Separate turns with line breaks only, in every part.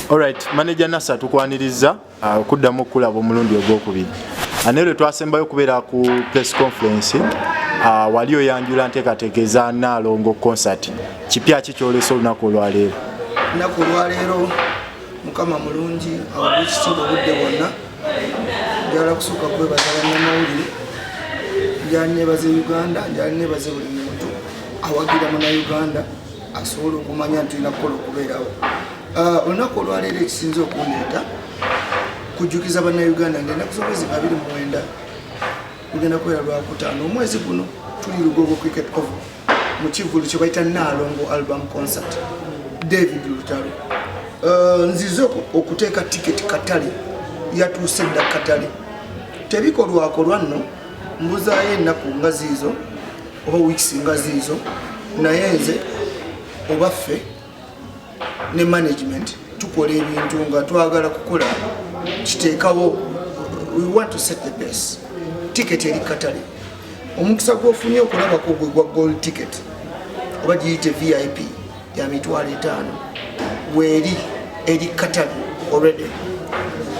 Alright, manager Nasa tukwaniriza okuddamu okulaba omulundi ogwokubiri. Anero twasembayo kubeera ku press conference wali oyanjula nteekateekeza Nalongo concert. Kipya kikyolesa olunaku olwaleero?
Olunaku olwaleero mukama mulungi awabekitiibwa obudde bwonna. Njagala kusooka kwebaza bannamawulire, njagala neebaze Uganda, njagala neebaze buli muntu awagira Munnayuganda asobola okumanya nti tulina kukola okubeerawo. Olunaku olwaleero ekisinze okundeeta kujjukiza bannayuganda ngenda kusomezi 29 lugenda kubeera Lwakutaano omwezi guno tuli Lugogo Cricket Oval mu kivvulu kye bayita Nalongo album concert. David Lutalo nzize okuteeka tiketi katale yatuuse dda katale tebikolwako lwanno mbuzaayo ennaku nga ziizo oba weeks nga ziizo naye nze obaffe ne management tukola ebintu nga twagala kukola kiteekawo. We want to set the pace. Ticket eri katale omukisa gw'ofunye okulabako gwe gwa gold ticket oba giyite VIP ya $5,000 weeri eri katale already.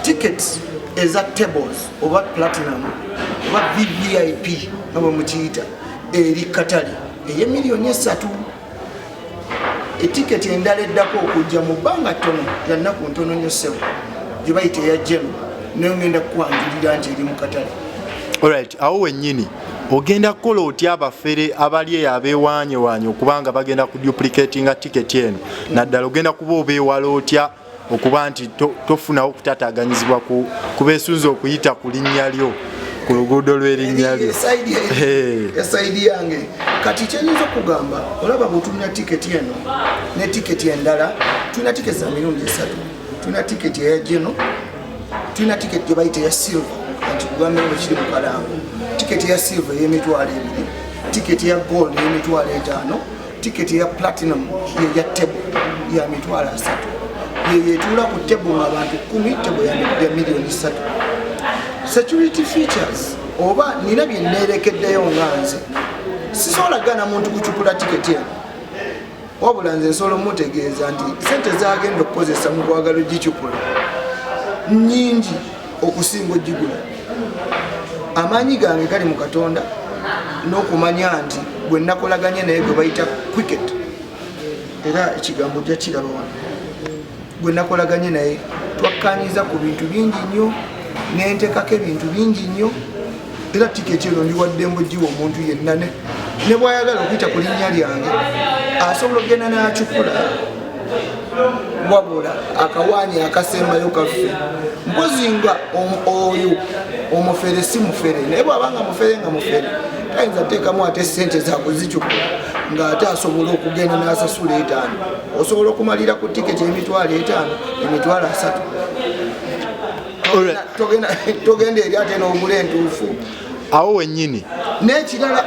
Tickets eza tables oba platinum oba VVIP nga bwe mukiyita eri katale $1,300,000. Etiketi endala eddako okujja mu bbanga ttono ya nnaku ntono nnyo ssebo gye bayita eya jeno naye ngenda kukwanjulira nti eri mu katale.
Alright, awo wennyini ogenda kukola otya abafere abali eyo abeewaanyewaanye okubanga bagenda kuduplicatinga tiketi eno naddala ogenda kuba obeewala otya okuba nti tofunawo okutataaganyizibwa ku beesunze okuyita ku linnya lyo ku luguudo lw'erinnya lyo?
Esaidi yange kati kyenyinza okugamba olaba bw'otulina tiketi eno ne tiketi endala tulina tiketi za mirundi 3. Tulina tiketi eya jeno, tulina tiketi gye bayita eya silver kati kugambe bwe kiri mu kalango, tiketi eya silver ey'emitwalo 2, tiketi eya gold ey'emitwalo 5, tiketi eya platinum eya table ya $3,000. Yeyetuula ku table ng'abantu 10, table ya $1,300,000. Security features oba nina bye neerekeddeyo nga nze sisobola gana muntu kucupula tiketi eno wabula nze nsobola omutegeeza nti sente zagenda okukozesa mu kwagala ogicupula nnyingi okusinga ogigula. Amaanyi gange gali mu Katonda n'okumanya nti gwe nakolaganye naye gwe bayita cricket era ekigambo ojja kiraba wano gwe nakolaganye naye twakkaanyiza ku bintu bingi nnyo nentekako ebintu bingi nnyo era tiketi eno ndiwaddembo giwa omuntu yenna ne bw'ayagala okuyita ku linnya lyange asobola okugenda n'acupula wabula akawaanyi akasembayo kaffe mpozi nga oyo omufere si mufere naye bw'abanga mufere nga mufere tayinza teekamu ate sente zakuzicupula ng'ate asobola okugenda n'asasula 5. Osobola okumalira ku tiketi $5,000, $3,000. Togenda eri ate n'ogula entuufu
awo wennyini.
N'ekirala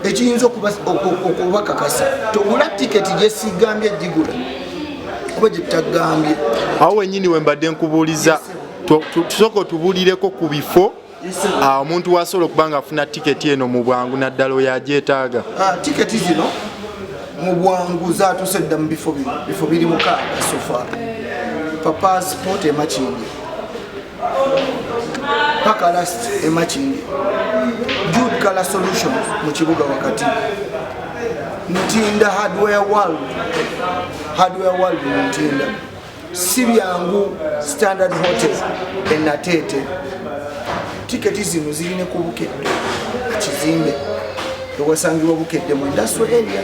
ekiyinza okubakakasa togula tiketi gyesigambye gigula oba gye tutagambye.
Awo wennyini we mbadde nkubuuliza tusooka otubuulireko ku bifo omuntu wasobola okuba nga afuna tiketi eno mu bwangu naddala oyo agyetaaga.
Tiketi zino mu bwangu zaatuuse dda mu bifo 6 sofa. Papa's Sport Machingi, Pakalast Machingi, Jude Color Solutions mu kibuga wakati, Ntinda Hardware World mu Ntinda, Sibyangu Standard Hotel Enatete. Tiketi zino zirine ku Bukedde kizimbe ewasangibwa Bukedde mu industrial area